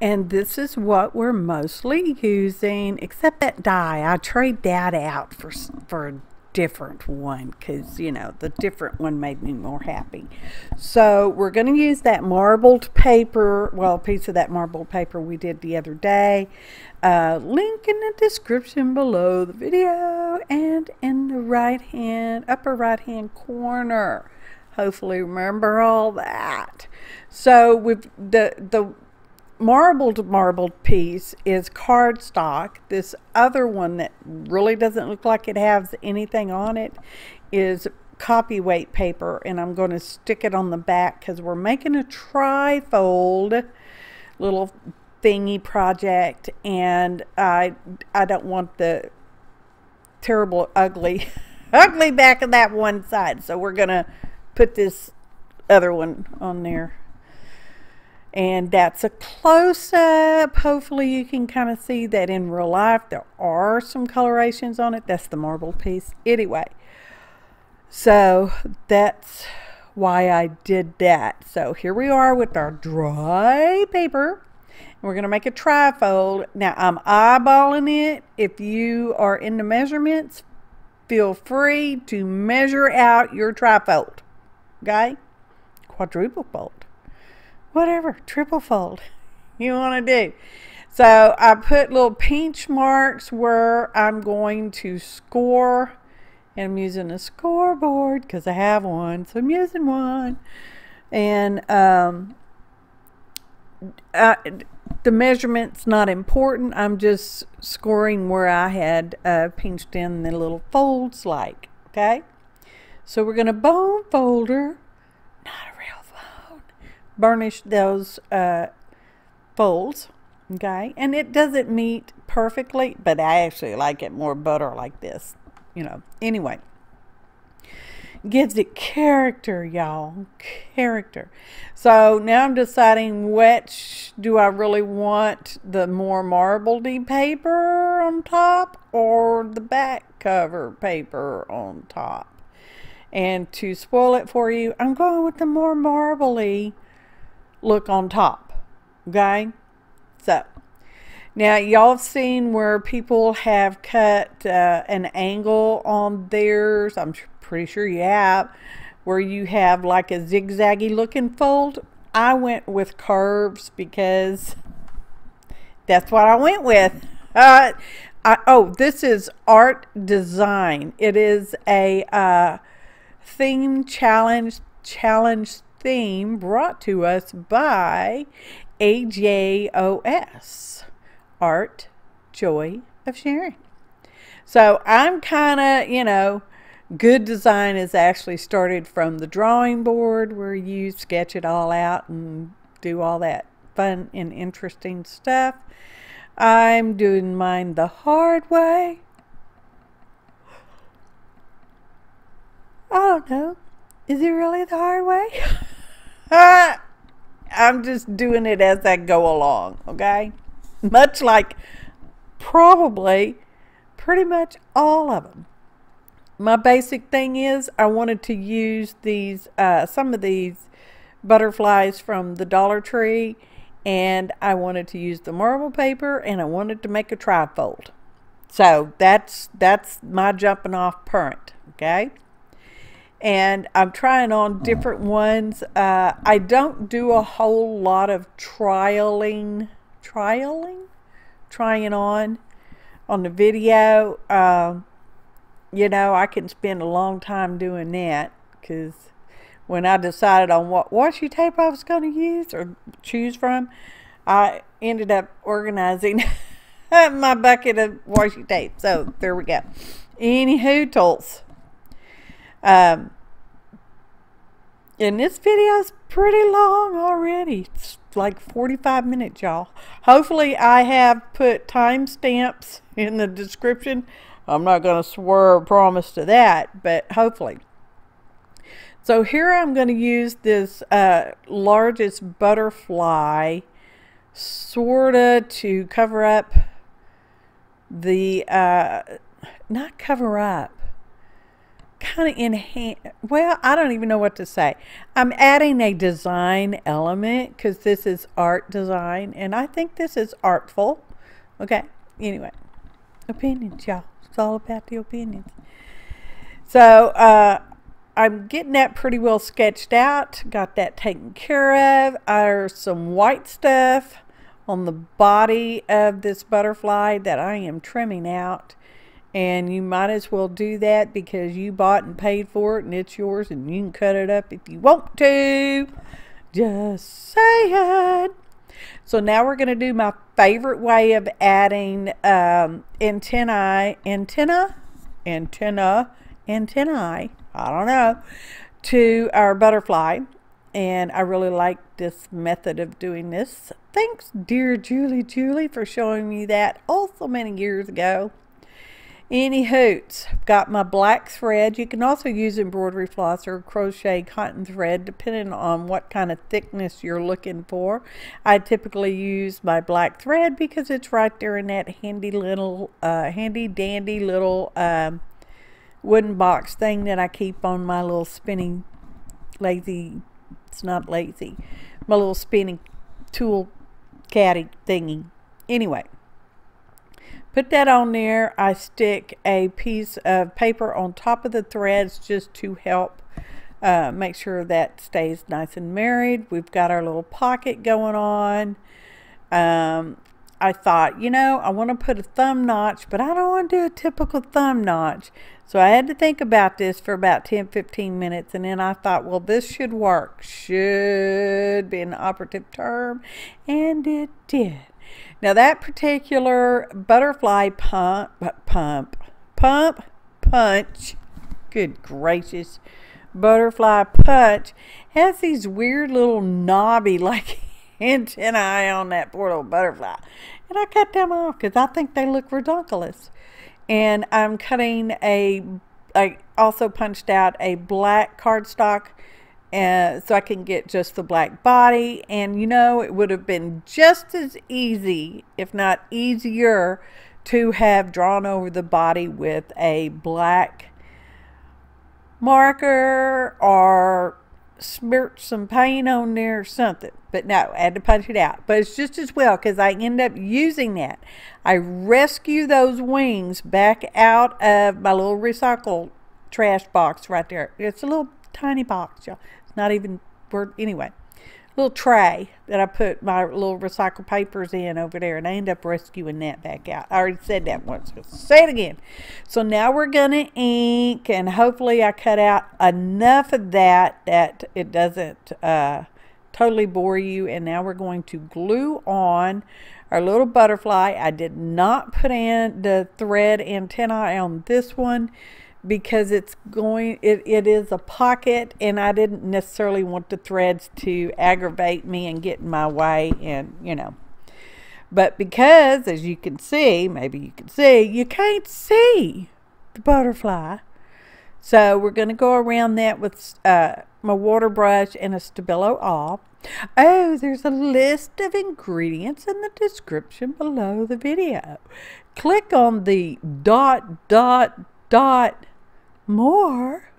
And this is what we're mostly using, except that die. I trade that out for a different one because, you know, the different one made me more happy. So we're going to use that marbled paper, well, a piece of that marbled paper we did the other day. Link in the description below the video and in the upper right hand corner. Hopefully remember all that. So with the marbled piece is cardstock. This other one that really doesn't look like it has anything on it is copyweight paper, and I'm going to stick it on the back because we're making a TriFold little thingy project, and I don't want the terrible ugly back of that one side, so we're gonna put this other one on there. And that's a close-up. Hopefully you can kind of see that in real life there are some colorations on it. That's the marble piece. Anyway, so that's why I did that. So here we are with our dry paper. We're going to make a TriFold. Now I'm eyeballing it. If you are into measurements, feel free to measure out your TriFold. Okay? Quadruple fold. Whatever, triple fold you want to do. So I put little pinch marks where I'm going to score, and I'm using a scoreboard because I have one, so I'm using one. And the measurement's not important. I'm just scoring where I had pinched in the little folds like, okay? So we're going to bone folder, not a real burnish those folds, okay? And it doesn't meet perfectly, but I actually like it more butter like this, you know. Anyway, gives it character, y'all, character. So now I'm deciding which do I really want, the more marbledy paper on top or the back cover paper on top. And to spoil it for you, I'm going with the more marbly look on top, okay? So now y'all have seen where people have cut an angle on theirs. I'm pretty sure you have, where you have like a zigzaggy looking fold. I went with curves because that's what I went with. Oh, this is art design. It is a theme challenge theme brought to us by AJOS, Art Joy of Sharing. So I'm kind of, you know, good design is actually started from the drawing board where you sketch it all out and do all that fun and interesting stuff. I'm doing mine the hard way. I don't know. Is it really the hard way? I'm just doing it as I go along, okay? Much like probably pretty much all of them. My basic thing is I wanted to use these, some of these butterflies from the Dollar Tree, and I wanted to use the marble paper, and I wanted to make a TriFold. So that's my jumping off point, okay? And I'm trying on different ones. I don't do a whole lot of trying on the video. You know, I can spend a long time doing that because when I decided on what washi tape I was going to use or choose from, I ended up organizing my bucket of washi tape. So there we go. Anywho, tools. And this video is pretty long already. It's like 45 minutes, y'all. Hopefully I have put timestamps in the description. I'm not going to swear a promise to that, but hopefully. So here I'm going to use this largest butterfly sorta to cover up the, not cover up, kind of enhance, well, I don't even know what to say. I'm adding a design element because this is art design, and I think this is artful. Okay, anyway, opinions, y'all. It's all about the opinions. So I'm getting that pretty well sketched out. Got that taken care of. There's some white stuff on the body of this butterfly that I am trimming out. And you might as well do that because you bought and paid for it and it's yours, and you can cut it up if you want to. Just saying. So now we're going to do my favorite way of adding antennae, I don't know, to our butterfly. And I really like this method of doing this. Thanks, dear Julie, for showing me that so many years ago. Any hoots, got my black thread. You can also use embroidery floss or crochet cotton thread depending on what kind of thickness you're looking for. I typically use my black thread because it's right there in that handy dandy little wooden box thing that I keep on my little spinning it's not lazy, my little spinning tool caddy thingy. Anyway, put that on there. I stick a piece of paper on top of the threads just to help make sure that stays nice and married. We've got our little pocket going on. I thought, you know, I want to put a thumb notch, but I don't want to do a typical thumb notch. So I had to think about this for about 10-15 minutes, and then I thought, well, this should work. Should be an operative term, and it did. Now that particular butterfly punch, good gracious, butterfly punch has these weird little knobby like antennae on that poor little butterfly. And I cut them off because I think they look redonkulous. And I'm cutting I also punched out a black cardstock so I can get just the black body. And you know, it would have been just as easy, if not easier, to have drawn over the body with a black marker or smeared some paint on there or something. But no, I had to punch it out. But it's just as well because I end up using that. I rescue those wings back out of my little recycle trash box right there. It's a little tiny box, y'all. It's not even, anyway, little tray that I put my little recycled papers in over there, and I end up rescuing that back out. I already said that once. I'll say it again. So now we're going to ink, and hopefully I cut out enough of that it doesn't totally bore you. And now we're going to glue on our little butterfly. I did not put in the thread antennae on this one because it is a pocket, and I didn't necessarily want the threads to aggravate me and get in my way, and you know. But because, as you can see, maybe you can see, you can't see the butterfly. So we're going to go around that with my water brush and a Stabilo off. Oh, there's a list of ingredients in the description below the video. Click on the ... more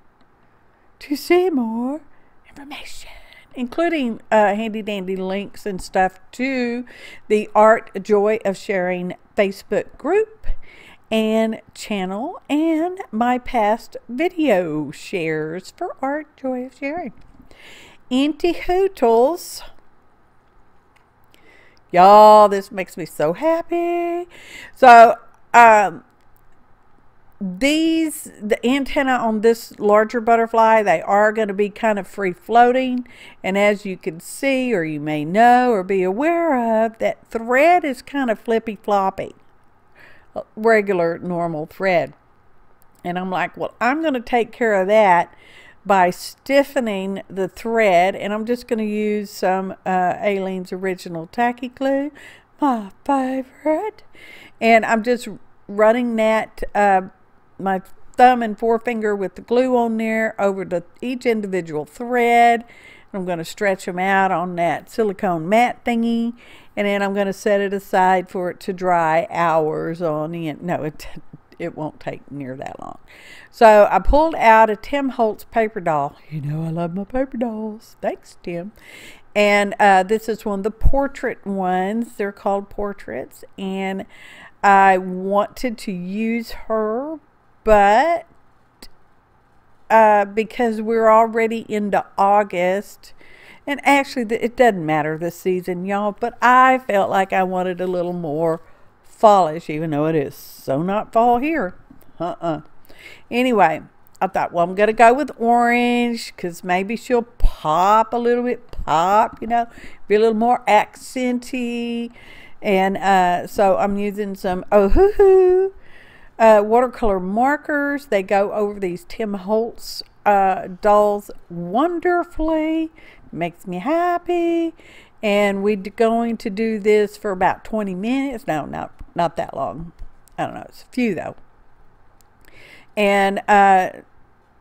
to see more information, including handy dandy links and stuff to the Art Joy of Sharing Facebook group and channel, and my past video shares for Art Joy of Sharing. Hootles, y'all, this makes me so happy. So the antenna on this larger butterfly, they are going to be kind of free floating, and as you can see, or you may know or be aware of, that thread is kind of flippy floppy, regular normal thread. And I'm like, well, I'm going to take care of that by stiffening the thread, and I'm just going to use some Aleene's Original Tacky Glue, my favorite, and I'm just running that my thumb and forefinger with the glue on there over each individual thread. I'm going to stretch them out on that silicone mat thingy, and then I'm going to set it aside for it to dry hours on end. No, it won't take near that long. So I pulled out a Tim Holtz paper doll. You know I love my paper dolls. Thanks, Tim. And this is one of the portrait ones. They're called portraits. And I wanted to use her, but because we're already into August, and actually it doesn't matter this season, y'all, but I felt like I wanted a little more fallish, even though it is so not fall here. Anyway, I thought, well, I'm going to go with orange because maybe she'll pop a little bit, you know, be a little more accenty. And so I'm using some watercolor markers. They go over these Tim Holtz dolls wonderfully. Makes me happy. And we're going to do this for about 20 minutes. No, not that long. I don't know. It's a few though. And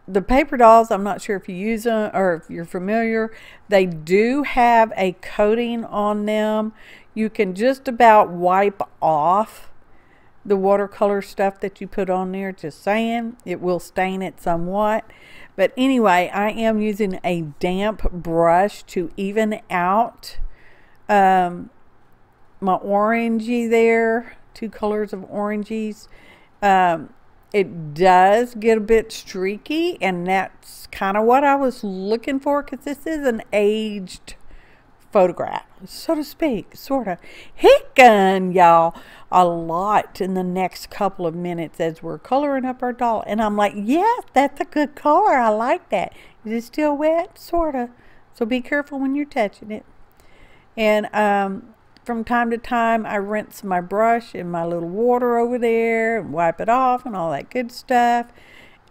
the paper dolls, I'm not sure if you use them or if you're familiar. They do have a coating on them. You can just about wipe off the watercolor stuff that you put on there. Just saying, it will stain it somewhat. But anyway, I am using a damp brush to even out my orangey there. Two colors of oranges. It does get a bit streaky, and that's kind of what I was looking for, because this is an aged photograph, so to speak, sort of. Hickin', y'all, a lot in the next couple of minutes as we're coloring up our doll. And I'm like, yes, that's a good color. I like that. Is it still wet? Sort of. So be careful when you're touching it. And from time to time, I rinse my brush in my little water over there and wipe it off and all that good stuff.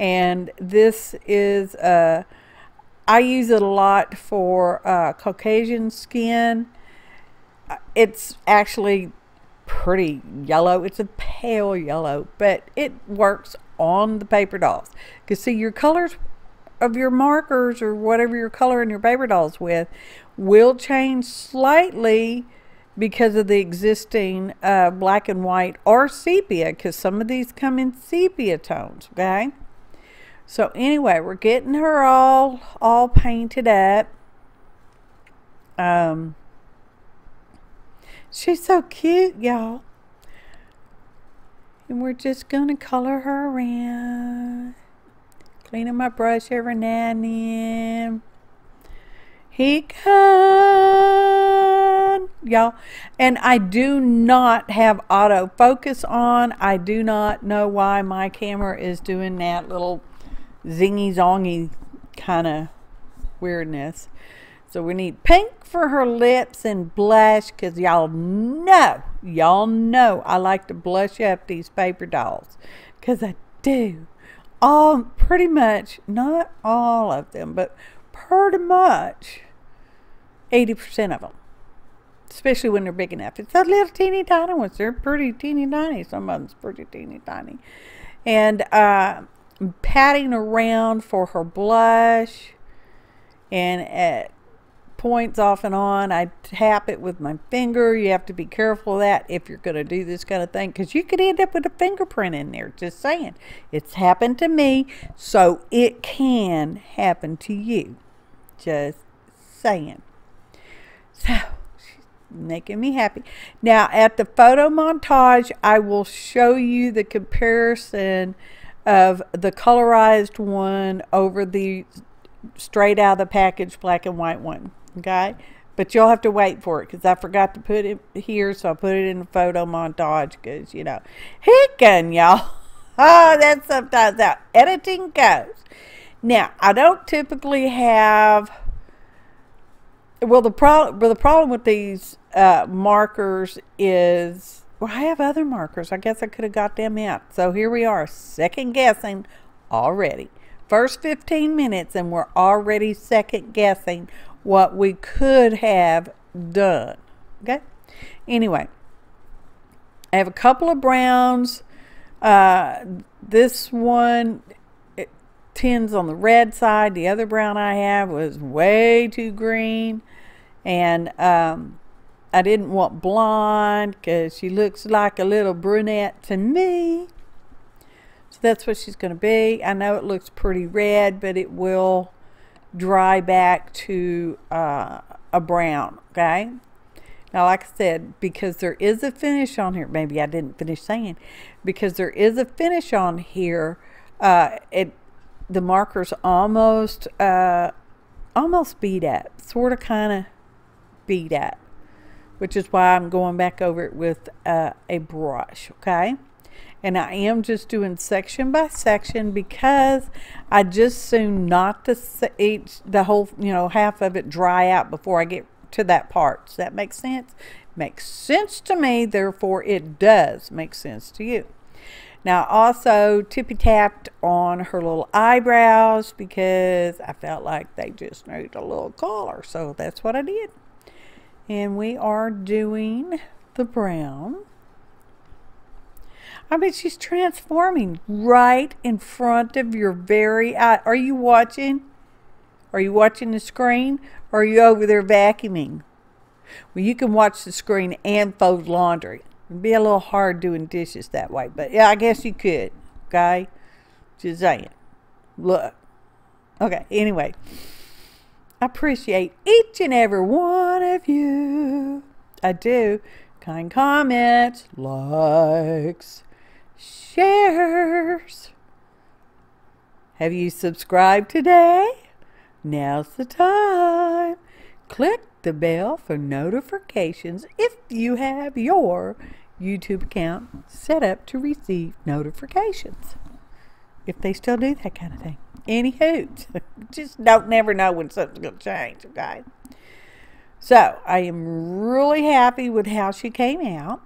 And this is, I use it a lot for Caucasian skin. It's actually pretty yellow. It's a pale yellow, but it works on the paper dolls. Because see, your colors of your markers or whatever you're coloring your paper dolls with will change slightly because of the existing black and white or sepia, because some of these come in sepia tones, okay? So anyway, we're getting her all painted up. She's so cute, y'all. And we're just gonna color her around. Cleaning my brush every now and then. He come, y'all. And I do not have autofocus on. I do not know why my camera is doing that little zingy zongy kind of weirdness. So we need pink for her lips and blush, because y'all know I like to blush up these paper dolls, because I do. Pretty much, not all of them, but pretty much 80% of them, especially when they're big enough. It's those little teeny tiny ones. They're pretty teeny tiny. Some of them's pretty teeny tiny. And patting around for her blush, and at points off and on, I tap it with my finger. You have to be careful of that if you're going to do this kind of thing, because you could end up with a fingerprint in there. Just saying. It's happened to me, so it can happen to you. Just saying. So, she's making me happy. Now, at the photo montage, I will show you the comparison of the colorized one over the straight out of the package black and white one. Okay, but you'll have to wait for it, because I forgot to put it here, so I put it in the photo montage, because, you know, hickin', y'all. Oh, that's sometimes how editing goes. Now, I don't typically have, well, the problem with these markers is, well, I have other markers. I guess I could have got them out. So here we are, second guessing already. First 15 minutes, and we're already second guessing what we could have done. Okay, anyway, I have a couple of browns. This one, it tends on the red side. The other brown I have was way too green, and I didn't want blonde, because she looks like a little brunette to me. that's what she's going to be. I know it looks pretty red, but it will dry back to a brown, okay? Now, like I said, because there is a finish on here, maybe I didn't finish saying, because there is a finish on here, the marker's almost beat up, sort of kind of beat up, which is why I'm going back over it with a brush, okay? And I am just doing section by section because I just soon not to the whole, half of it dry out before I get to that part. Does that make sense? Makes sense to me, therefore it does make sense to you. Now, also tippy tapped on her little eyebrows because I felt like they just needed a little color, so that's what I did. And we are doing the brown. I mean, she's transforming right in front of your very eye. Are you watching? Are you watching the screen? Or are you over there vacuuming? Well, you can watch the screen and fold laundry. It'd be a little hard doing dishes that way, but yeah, I guess you could, okay? Just saying. Look. Okay, anyway. I appreciate each and every one of you. I do. Kind comments, likes, shares. Have you subscribed today? Now's the time. Click the bell for notifications if you have your YouTube account set up to receive notifications. If they still do that kind of thing. Anywho, just never know when something's going to change, okay? So, I am really happy with how she came out.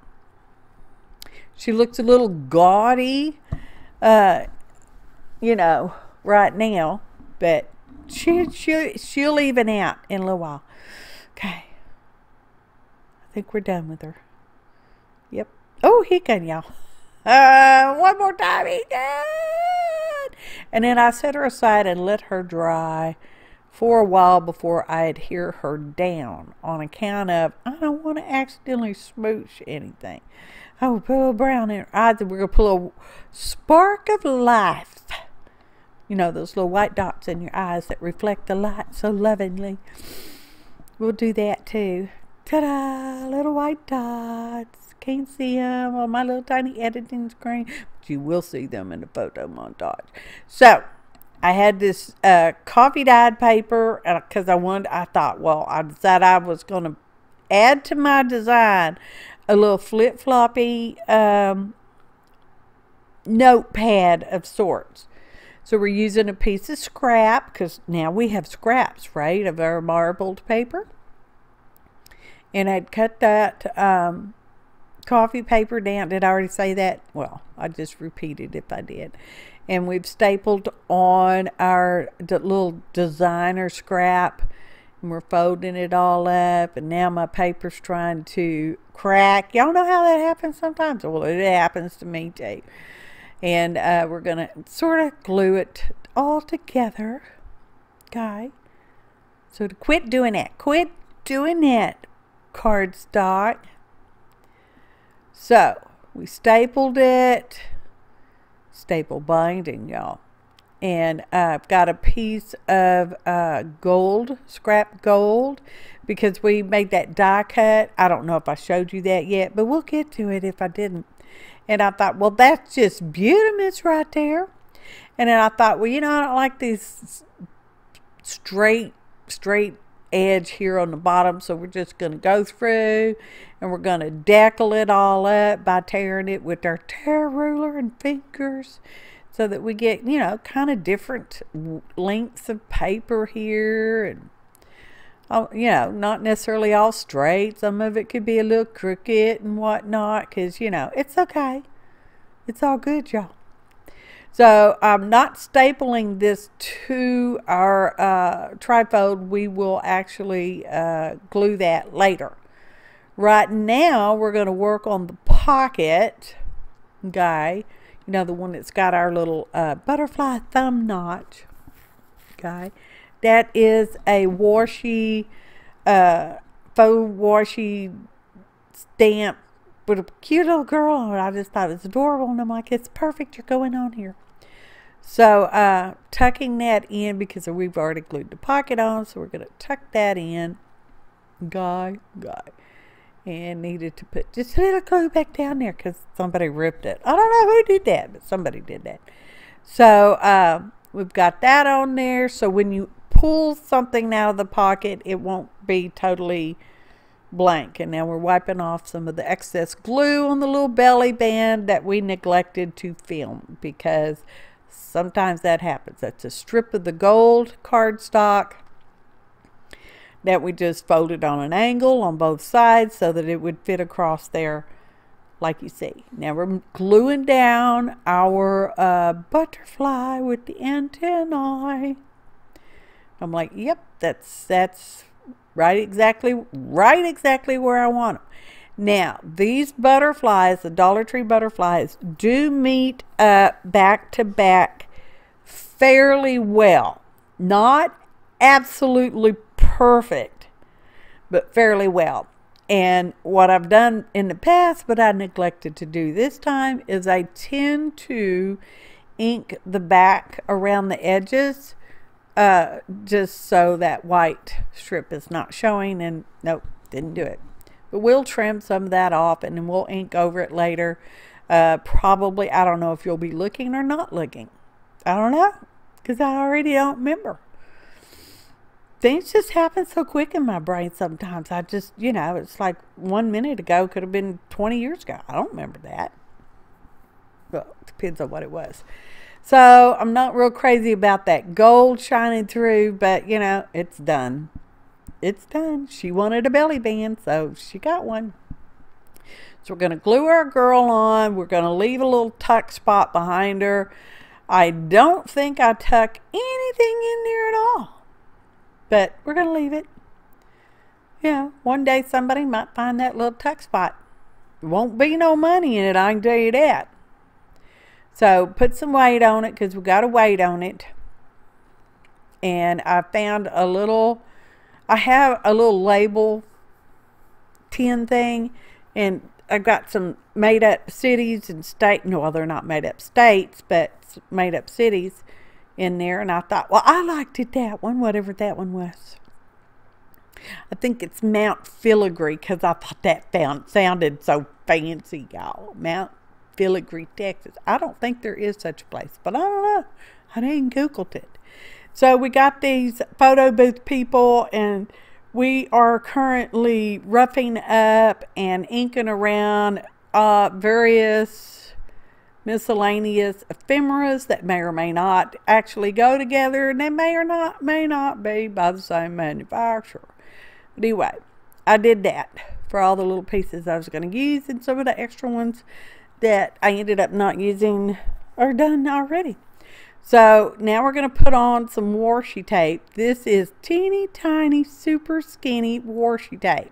She looks a little gaudy, right now, but she'll even out in a little while. Okay. I think we're done with her. Yep. Oh, he can, y'all. One more time, he can. And then I set her aside and let her dry for a while before I adhere her down on account of I don't want to accidentally smoosh anything. Oh, put a little brown in her eyes and we're going to put a spark of life. Those little white dots in your eyes that reflect the light so lovingly. We'll do that too. Ta-da! Little white dots. Can't see them on my little tiny editing screen, but you will see them in the photo montage. So, I had this coffee dyed paper because I thought, well, I decided I was going to add to my design a little flip-floppy notepad of sorts. So we're using a piece of scrap because now we have scraps, right, of our marbled paper. And I'd cut that coffee paper down. Did I already say that? Well, I just repeated if I did. And we've stapled on our little designer scrap. And we're folding it all up. And now my paper's trying to crack. Y'all know how that happens sometimes? Well, it happens to me too. And we're going to sort of glue it all together. Okay. So to quit doing that. Quit doing that, cardstock. So we stapled it. Staple binding, y'all. And I've got a piece of gold, scrap gold, because we made that die cut. I don't know if I showed you that yet, but we'll get to it if I didn't. And I thought, well, that's just beautiful right there. And then I thought, well, I don't like this straight edge here on the bottom. So we're just going to go through and we're going to decal it all up by tearing it with our tear ruler and fingers so that we get, kind of different lengths of paper here. And, not necessarily all straight. Some of it could be a little crooked and whatnot because, it's okay. It's all good, y'all. So I'm not stapling this to our TriFold. We will actually glue that later. Right now, we're going to work on the pocket guy. The one that's got our little butterfly thumb notch guy. That is a washi, faux washi stamp with a cute little girl on it. I just thought it was adorable, and I'm like, it's perfect. You're going on here. So tucking that in, because we've already glued the pocket on, so we're going to tuck that in. Guy. And needed to put just a little glue back down there because somebody ripped it. I don't know who did that, but somebody did that. So we've got that on there. So when you pull something out of the pocket, it won't be totally blank. And now we're wiping off some of the excess glue on the little belly band that we neglected to film, because sometimes that happens. That's a strip of the gold cardstock that we just folded on an angle on both sides so that it would fit across there like you see. Now we're gluing down our butterfly with the antennae. I'm like, yep, that's right exactly where I want them. Now these butterflies, the Dollar Tree butterflies, do meet up back to back fairly well. Not absolutely perfect, but fairly well. And what I've done in the past, but I neglected to do this time, is I tend to ink the back around the edges, just so that white strip is not showing. And nope, didn't do it. But we'll trim some of that off and then we'll ink over it later. Probably, I don't know if you'll be looking or not looking. I don't know, because I already don't remember. Things just happen so quick in my brain sometimes. I just, you know, it's like 1 minute ago could have been 20 years ago. I don't remember that. Well, it depends on what it was. So I'm not real crazy about that gold shining through, but, you know, it's done. It's done. She wanted a belly band, so she got one. So we're going to glue our girl on. We're going to leave a little tuck spot behind her. I don't think I tuck anything in there at all. But we're going to leave it. Yeah, one day somebody might find that little tuck spot. There won't be no money in it, I can tell you that. So put some weight on it, because we got a weight on it. And I found a little, I have a little label tin thing. And I've got some made up cities and state. No, well, they're not made up states, but made up cities in there. And I thought, well, I liked it, that one, whatever that one was. I think it's Mount Filigree, because I thought that sounded so fancy, y'all. Mount Filigree, Texas. I don't think there is such a place, but I don't know. I didn't Googled it. So we got these photo booth people, and we are currently roughing up and inking around various miscellaneous ephemeras that may or may not actually go together, and they may not be by the same manufacturer. But anyway, I did that for all the little pieces I was going to use, and some of the extra ones that I ended up not using are done already. So now we're going to put on some washi tape. This is teeny tiny, super skinny washi tape.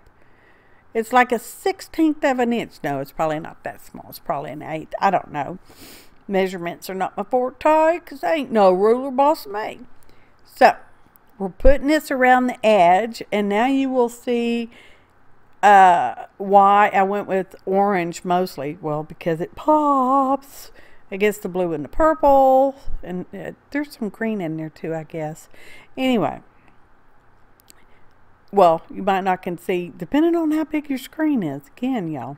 It's like a 1/16 of an inch. No, it's probably not that small. It's probably an 1/8. I don't know. Measurements are not my forte, because I ain't no ruler boss me. So we're putting this around the edge, and now you will see why I went with orange mostly. Well, because it pops against the blue and the purple, and there's some green in there too, I guess. Anyway. Well, you might not can see, depending on how big your screen is. Again, y'all.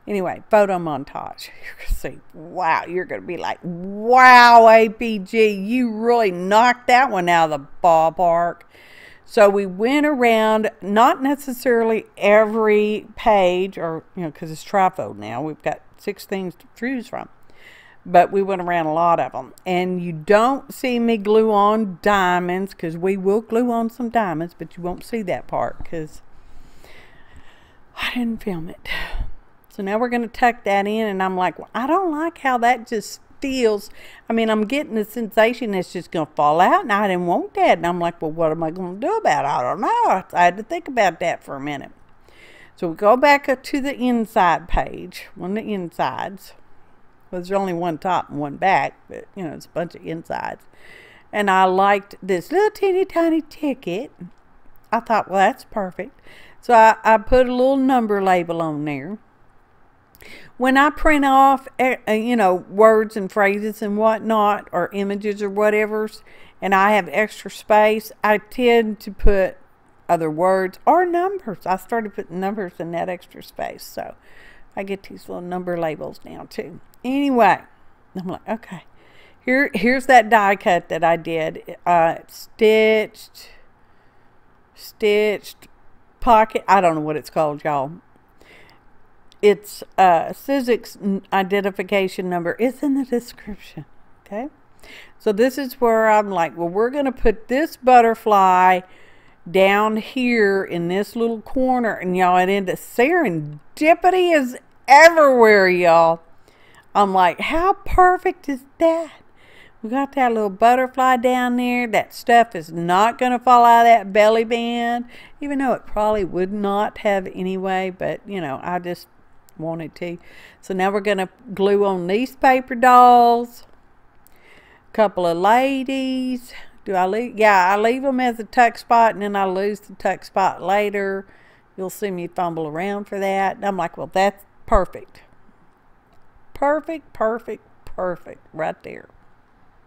Anyway, photo montage. You're going to see, wow, you're going to be like, wow, APG, you really knocked that one out of the ballpark. So we went around, not necessarily every page, or, you know, because it's TriFold now. We've got 6 things to choose from. But we went around a lot of them. And you don't see me glue on diamonds, because we will glue on some diamonds, but you won't see that part because I didn't film it. So now we're going to tuck that in, and I'm like, well, I don't like how that just feels. I mean, I'm getting the sensation it's just going to fall out, and I didn't want that. And I'm like, well, what am I going to do about it? I don't know. I had to think about that for a minute. So we go back up to the inside page, one of the insides. Well, there's only one top and one back, but, you know, it's a bunch of insides. And I liked this little teeny tiny ticket. I thought, well, that's perfect. So I put a little number label on there. When I print off, you know, words and phrases and whatnot, or images or whatever's, and I have extra space, I tend to put other words or numbers. I started putting numbers in that extra space, so I get these little number labels now too. Anyway, I'm like, okay, here's that die cut that I did. Stitched pocket. I don't know what it's called, y'all. It's Sizek's identification number is in the description. Okay, so this is where I'm like, well, we're gonna put this butterfly down here in this little corner, and y'all, it ended serendipity is everywhere, y'all. I'm like, how perfect is that? We got that little butterfly down there. That stuff is not going to fall out of that belly band, even though it probably would not have anyway, but you know, I just wanted to. So now we're going to glue on these paper dolls. A couple of ladies. Do I leave? Yeah, I leave them as a tuck spot, and then I lose the tuck spot later. You'll see me fumble around for that. And I'm like, well, that's perfect. Perfect, perfect, perfect right there.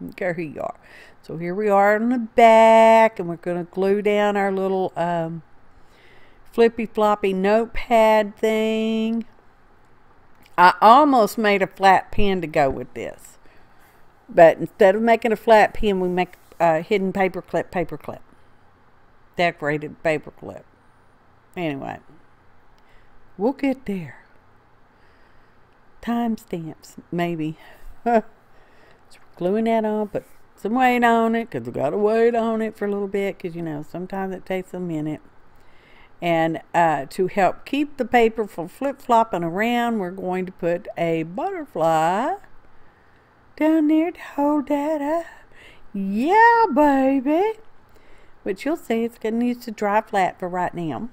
I don't care who you are. So here we are on the back, and we're going to glue down our little flippy floppy notepad thing. I almost made a flat pen to go with this, but instead of making a flat pen, we make a hidden paperclip, decorated paperclip. Anyway, we'll get there. Timestamps, maybe. So we're gluing that on, put some weight on it, because we got to wait on it for a little bit, because you know, sometimes it takes a minute. And to help keep the paper from flip-flopping around, we're going to put a butterfly down there to hold that up. Yeah, baby. Which you'll see, it's going to need to dry flat for right now.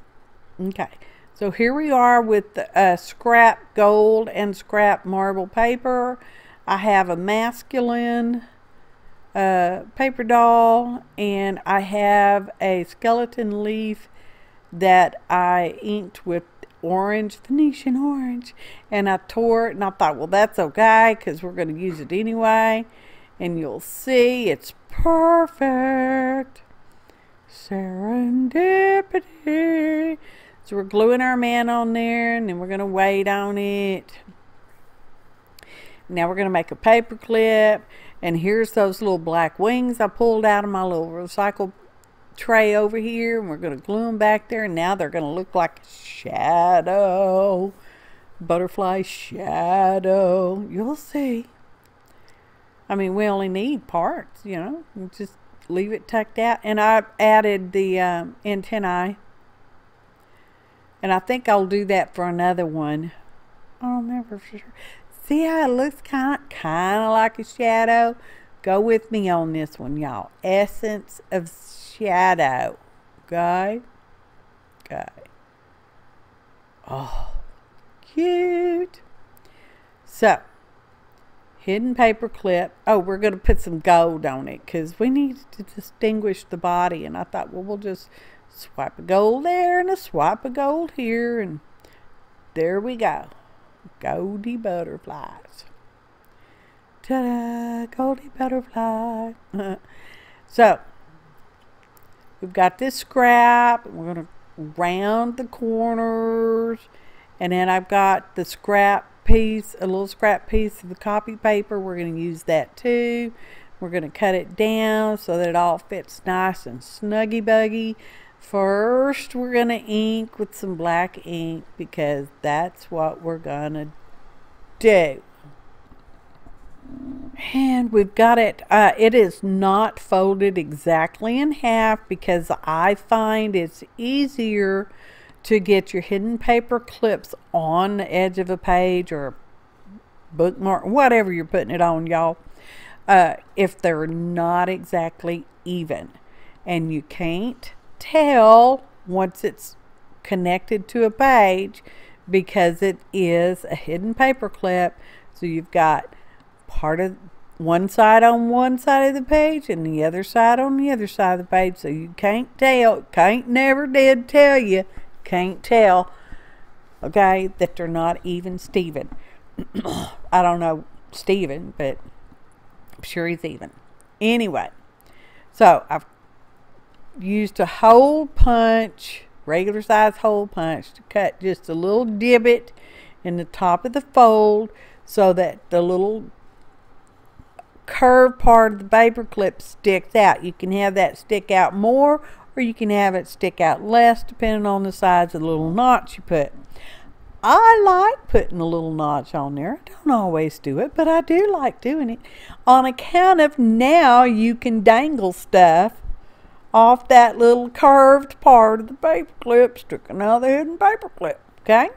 Okay. So here we are with scrap gold and scrap marble paper. I have a masculine paper doll, and I have a skeleton leaf that I inked with orange, Venetian orange, and I tore it, and I thought, well, that's okay, because we're going to use it anyway, and you'll see it's perfect. Serendipity. So we're gluing our man on there, and then we're going to wait on it. Now we're going to make a paper clip, and here's those little black wings I pulled out of my little recycle tray over here, and we're going to glue them back there, and now they're going to look like a shadow, butterfly shadow. You'll see. I mean, we only need parts, you know, we'll just leave it tucked out. And I've added the antennae, and I think I'll do that for another one. I'll never for sure. See how it looks kind of like a shadow? Go with me on this one, y'all. Essence of shadow. Okay? Okay. Oh, cute. So, hidden paper clip. Oh, we're going to put some gold on it because we need to distinguish the body. And I thought, well, we'll just swipe a gold there and a swipe of gold here. And there we go. Goldy butterflies. Ta-da! Goldy butterfly. So, we've got this scrap. We're going to round the corners. And then I've got the scrap piece, a little scrap piece of the copy paper. We're going to use that too. We're going to cut it down so that it all fits nice and snuggy buggy. First, we're going to ink with some black ink because that's what we're going to do. And we've got it, it is not folded exactly in half because I find it's easier to get your hidden paper clips on the edge of a page or a bookmark, whatever you're putting it on, y'all, if they're not exactly even. And you can't tell once it's connected to a page because it is a hidden paper clip. So you've got part of one side on one side of the page and the other side on the other side of the page, so you can't tell. Never did tell you, can't tell okay, that they're not even Steven. I don't know Steven, but I'm sure he's even. Anyway, so I've used a hole punch, regular size hole punch, to cut just a little divot in the top of the fold so that the little curved part of the paper clip sticks out. You can have that stick out more, or you can have it stick out less, depending on the size of the little notch you put. I like putting a little notch on there. I don't always do it, but I do like doing it on account of now you can dangle stuff off that little curved part of the paper clip sticking out of the hidden paper clip. Okay?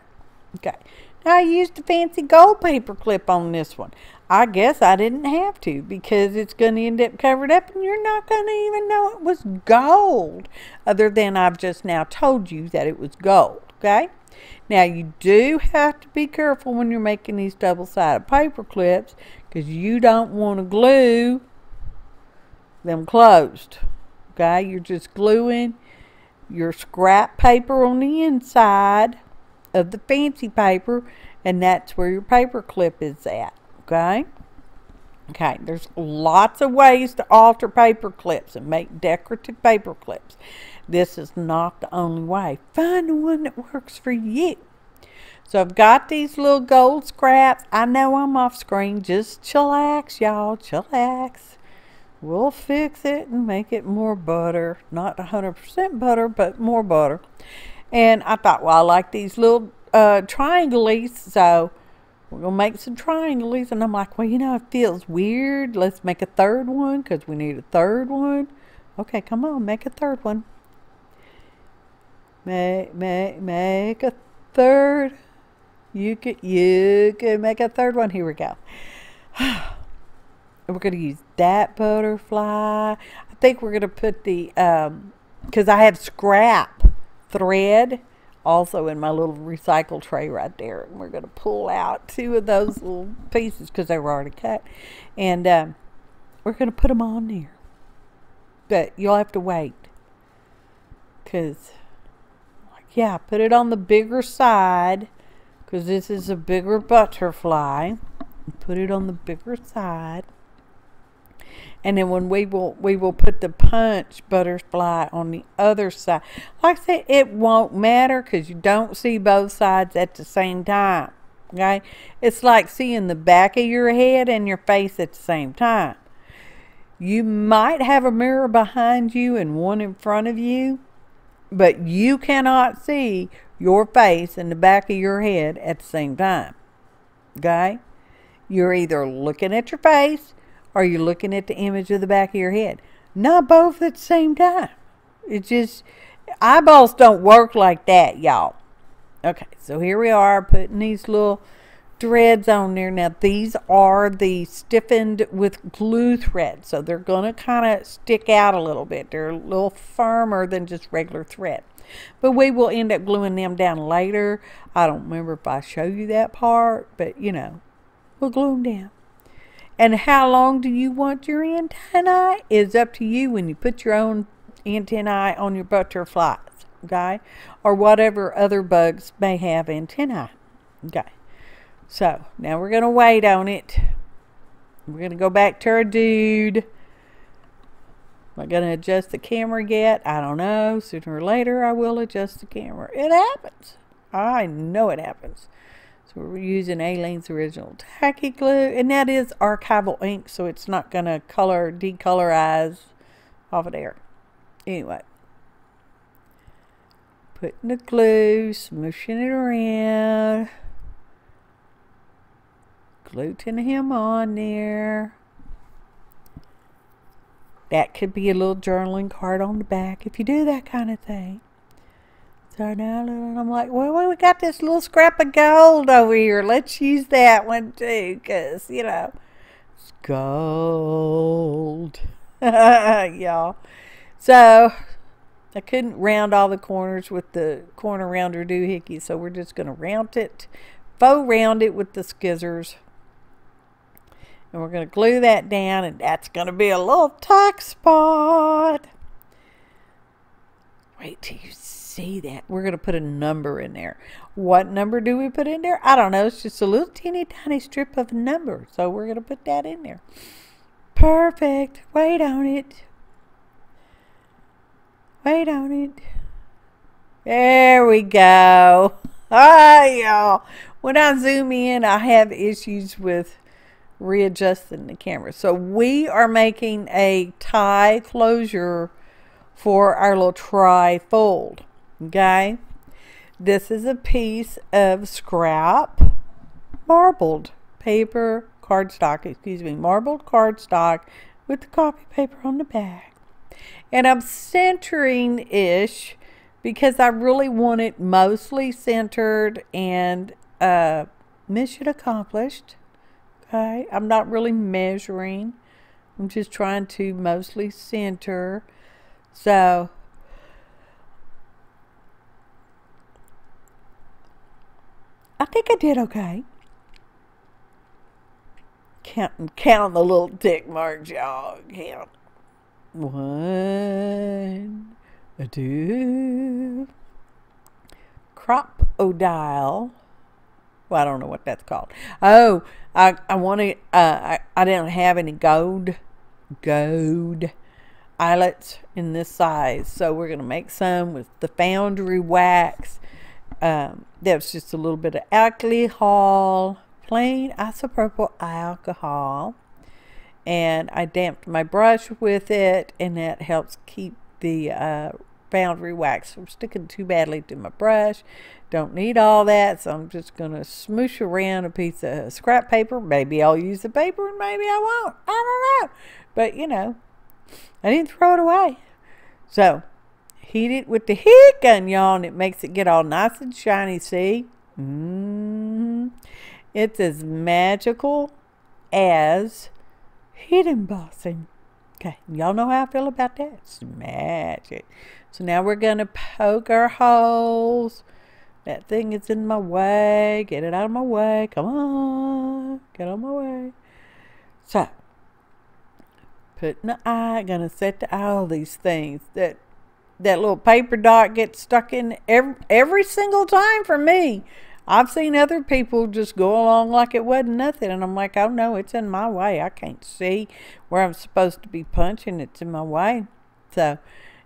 Okay. Now I used a fancy gold paper clip on this one. I guess I didn't have to, because it's going to end up covered up and you're not going to even know it was gold, other than I've just now told you that it was gold. Okay? Now you do have to be careful when you're making these double-sided paper clips, because you don't want to glue them closed. Okay, you're just gluing your scrap paper on the inside of the fancy paper, and that's where your paper clip is at. Okay? Okay, there's lots of ways to alter paper clips and make decorative paper clips. This is not the only way. Find the one that works for you. So I've got these little gold scraps. I know I'm off screen. Just chillax, y'all. Chillax. We'll fix it and make it more butter. Not 100% butter, but more butter. And I thought, well, I like these little triangles, so we're going to make some triangles. And I'm like, well, you know, it feels weird. Let's make a third one, because we need a third one. Okay, come on, make a third one. Make a third. You could make a third one. Here we go. We're going to use that butterfly. I think we're going to put the, because I have scrap thread also in my little recycle tray right there. And we're going to pull out 2 of those little pieces because they were already cut. And we're going to put them on there. But you'll have to wait. Because, yeah, put it on the bigger side, because this is a bigger butterfly. Put it on the bigger side. And then when we will put the punch butterfly on the other side. Like I said, it won't matter because you don't see both sides at the same time. Okay? It's like seeing the back of your head and your face at the same time. You might have a mirror behind you and one in front of you, but you cannot see your face and the back of your head at the same time. Okay? You're either looking at your face or you're looking at the image of the back of your head. Not both at the same time. It's just, eyeballs don't work like that, y'all. Okay, so here we are putting these little threads on there. Now these are the stiffened with glue thread, so they're going to kind of stick out a little bit. They're a little firmer than just regular thread. But we will end up gluing them down later. I don't remember if I show you that part, but you know, we'll glue them down. And how long do you want your antennae is up to you when you put your own antennae on your butterflies, okay? Or whatever other bugs may have antennae, okay? So, now we're going to wait on it. We're going to go back to our dude. Am I going to adjust the camera yet? I don't know. Sooner or later, I will adjust the camera. It happens. I know it happens. So we're using Aleene's original tacky glue, and that is archival ink, so it's not going to decolorize off of there. Anyway, putting the glue, smooshing it around, gluing him on there. That could be a little journaling card on the back if you do that kind of thing. So now I'm like, well, we got this little scrap of gold over here. Let's use that one too, because, you know, it's gold. Y'all. So I couldn't round all the corners with the corner rounder doohickey, so we're just going to round it, faux round it with the skizzers. And we're going to glue that down, and that's going to be a little tuck spot. Wait till you see see that. We're going to put a number in there. What number do we put in there? I don't know. It's just a little teeny tiny strip of a number. So we're going to put that in there. Perfect. Wait on it. Wait on it. There we go. Hi, y'all. When I zoom in, I have issues with readjusting the camera. So we are making a tie closure for our little TriFold. Okay. This is a piece of scrap marbled paper cardstock, marbled cardstock with the copy paper on the back. And I'm centering-ish because I really want it mostly centered and mission accomplished. Okay, I'm not really measuring. I'm just trying to mostly center. So I think I did okay. Count the little tick marks, y'all. Count. 1, 2. Crocodile. Well, I don't know what that's called. Oh, I want to. I didn't have any gold eyelets in this size, so we're gonna make some with the foundry wax. That's just a little bit of alcohol, plain isopropyl alcohol, and I damped my brush with it, and that helps keep the foundry wax from sticking too badly to my brush. Don't need all that, so I'm just gonna smoosh around a piece of scrap paper. Maybe I'll use the paper and maybe I won't. I don't know, but you know, I didn't throw it away. So heat it with the heat gun, y'all, and it makes it get all nice and shiny. See? It's as magical as heat embossing. Okay, y'all know how I feel about that. It's magic. So now we're gonna poke our holes. That thing is in my way. Get it out of my way. Come on, get out of my way. So putting the eye, gonna set the eye on these things. That little paper dot gets stuck in every single time for me. I've seen other people just go along like it wasn't nothing, and I'm like, oh no, it's in my way. I can't see where I'm supposed to be punching. It's in my way. So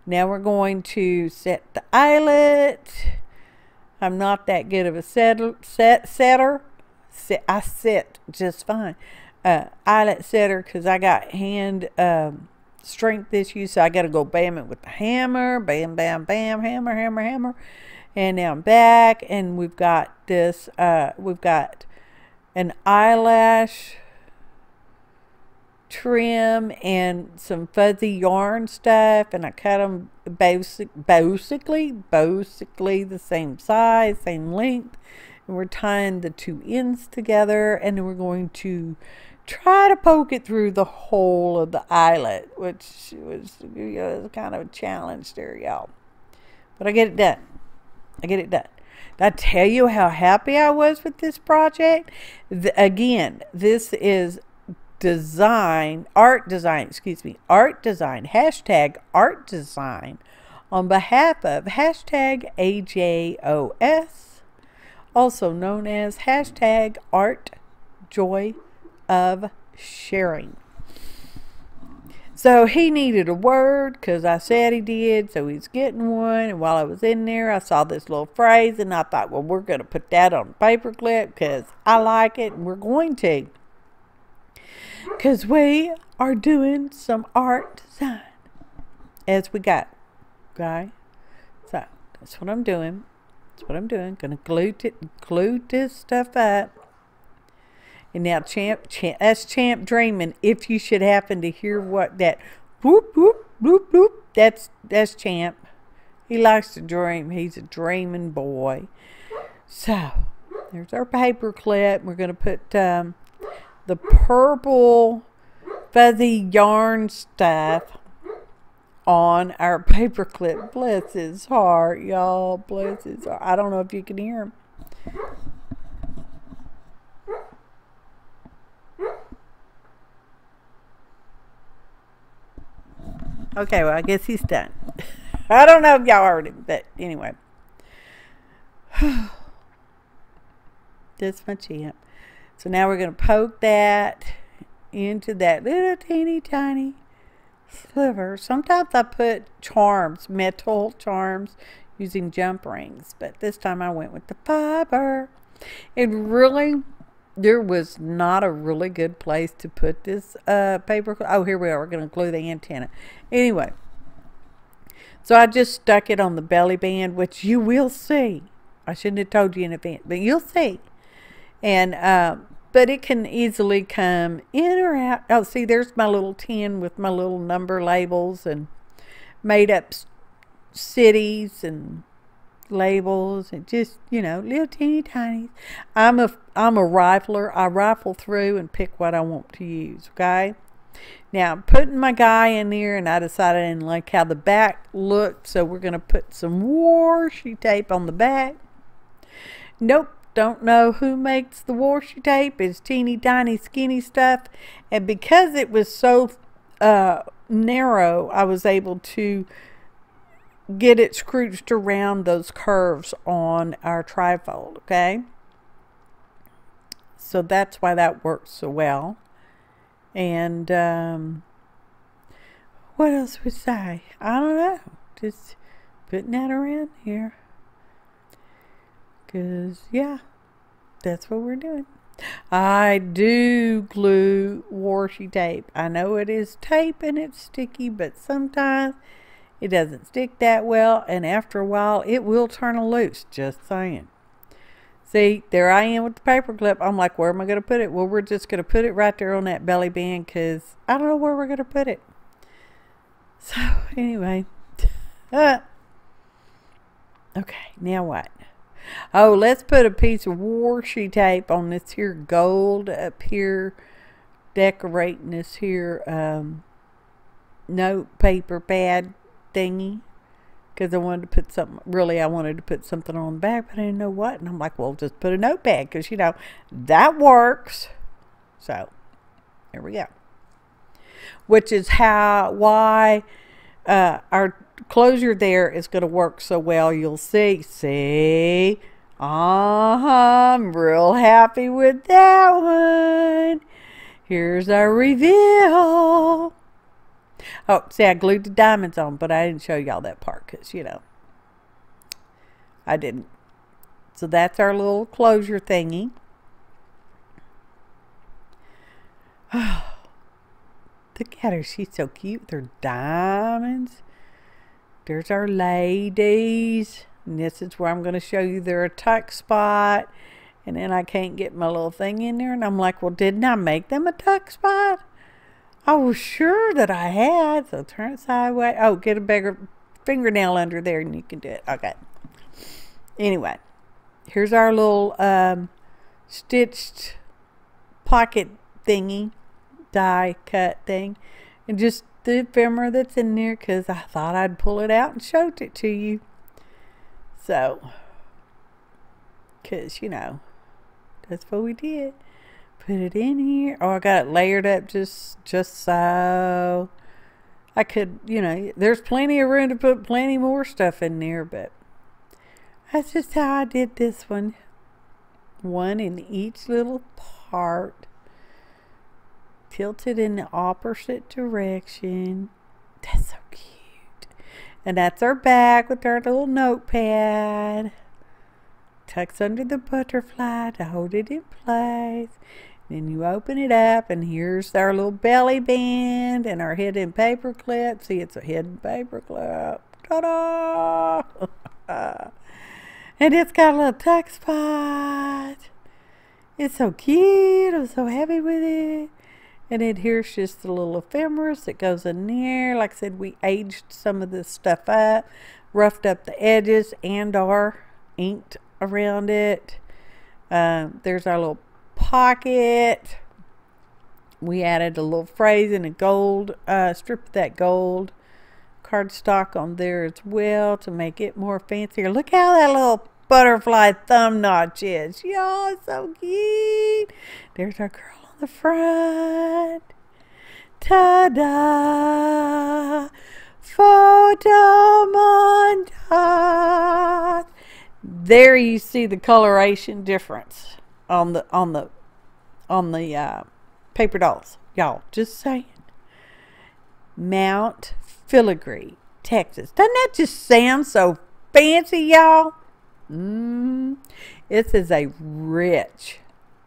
now we're going to set the eyelet. I'm not that good of a setter. I set just fine. Eyelet setter, because I got hand strength issues, so I got to go bam it with the hammer. Bam, bam, bam, hammer, hammer, hammer. And now I'm back, and we've got this, we've got an eyelash trim and some fuzzy yarn stuff, and I cut them basically the same size, same length, and we're tying the two ends together, and then we're going to try to poke it through the hole of the eyelet, which was, you know, was kind of a challenge there, y'all. But I get it done. Did I tell you how happy I was with this project? Again, this is art design, hashtag art design on behalf of hashtag AJOS, also known as hashtag art joy of sharing. So he needed a word because I said he did, so he's getting one. And while I was in there, I saw this little phrase, and I thought, well, we're going to put that on a paperclip because I like it, and we're going to. Because we are doing some art design as we go. Okay? So that's what I'm doing. Going to glue this stuff up. And now that's Champ dreaming. If you should happen to hear what that whoop whoop whoop whoop, that's Champ. He likes to dream. He's a dreaming boy. So there's our paper clip. We're going to put the purple fuzzy yarn stuff on our paper clip. Bless his heart, y'all. Bless his heart. I don't know if you can hear him. Okay, well, I guess he's done. I don't know if y'all heard him, but anyway. That's my champ. So now we're going to poke that into that little teeny tiny sliver. Sometimes I put charms, metal charms, using jump rings, but this time I went with the fiber. And really, there was not a really good place to put this paper. Oh, here we are. We're going to glue the antenna. Anyway, so I just stuck it on the belly band, which you will see. I shouldn't have told you in advance, but you'll see. And but it can easily come in or out. Oh, see, there's my little tin with my little number labels and made up cities and labels and just, you know, little teeny tiny. I'm a rifler. I rifle through and pick what I want to use. Okay. Now I'm putting my guy in there, and I decided I didn't like how the back looked, so we're going to put some washi tape on the back. Nope. Don't know who makes the washi tape. It's teeny tiny skinny stuff, and because it was so narrow, I was able to get it scrooched around those curves on our TriFold. Okay, so that's why that works so well. And what else would I say? I don't know, just putting that around here. Because, yeah, that's what we're doing. I do glue washi tape. I know it is tape and it's sticky, but sometimes it doesn't stick that well. And after a while, it will turn loose. Just saying. See, there I am with the paper clip. I'm like, where am I going to put it? Well, we're just going to put it right there on that belly band because I don't know where we're going to put it. So, anyway. Okay, now what? Oh, let's put a piece of washi tape on this here gold up here, decorating this here note paper pad thingy, because I wanted to put something, really I wanted to put something on the back, but I didn't know what, and I'm like, well, just put a notepad, because, you know, that works. So, there we go. Which is why our closure there is going to work so well. You'll see. I'm real happy with that one. Here's our reveal. Oh, see, I glued the diamonds on, but I didn't show y'all that part because, you know, I didn't. So that's our little closure thingy. Oh, look at her. She's so cute. They're diamonds. There's our ladies. And this is where I'm going to show you they're a tuck spot. And then I can't get my little thing in there. And I'm like, well, didn't I make them a tuck spot? I was sure that I had. So turn it sideways. Oh, get a bigger fingernail under there and you can do it. Okay. Anyway, here's our little stitched pocket thingy. Die cut thing. And just the ephemera that's in there because I thought I'd pull it out and showed it to you. So, because, you know, that's what we did. Put it in here. Oh, I got it layered up just so I could, you know, there's plenty of room to put plenty more stuff in there, but that's just how I did this one. One in each little part. Tilted in the opposite direction. That's so cute. And that's our back with our little notepad. Tucks under the butterfly to hold it in place. Then you open it up and here's our little belly band and our hidden paper clip. See, it's a hidden paper clip. Ta-da! And it's got a little tuck spot. It's so cute. I'm so happy with it. And then here's just the little ephemeras that goes in there. Like I said, we aged some of this stuff up, roughed up the edges and are inked around it. There's our little pocket. We added a little phrase and a gold, strip of that gold cardstock on there as well to make it more fancier. Look how that little butterfly thumb notch is. Y'all, it's so cute. There's our girl on the front. Ta-da! Photo montage. There you see the coloration difference on the paper dolls, y'all. Just saying. Mount Filigree, Texas. Doesn't that just sound so fancy, y'all? This is a rich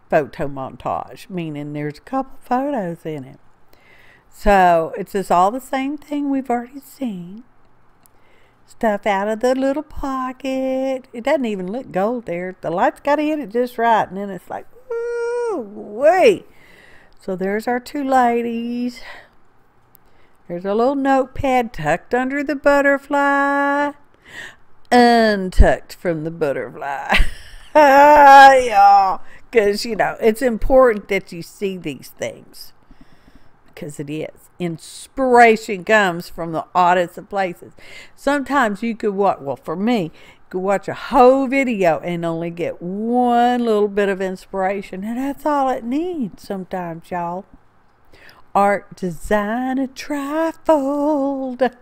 photo montage, meaning there's a couple photos in it. So it's just all the same thing we've already seen. Stuff out of the little pocket. It doesn't even look gold there. The light's got to hit it just right, and then it's like, ooh, wait. So there's our two ladies. There's a little notepad tucked under the butterfly. Untucked from the butterfly. Y'all. Because, you know, it's important that you see these things. Because it is. Inspiration comes from the oddest of places. Sometimes you could watch, well, for me, you could watch a whole video and only get one little bit of inspiration. And that's all it needs sometimes, y'all. Art, design, a TriFold.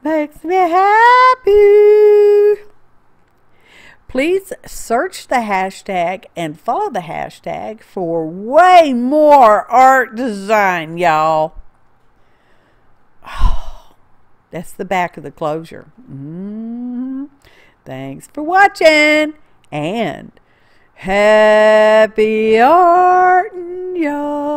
Makes me happy. Please search the hashtag and follow the hashtag for way more art design, y'all. That's the back of the closure. Thanks for watching, and happy art, y'all.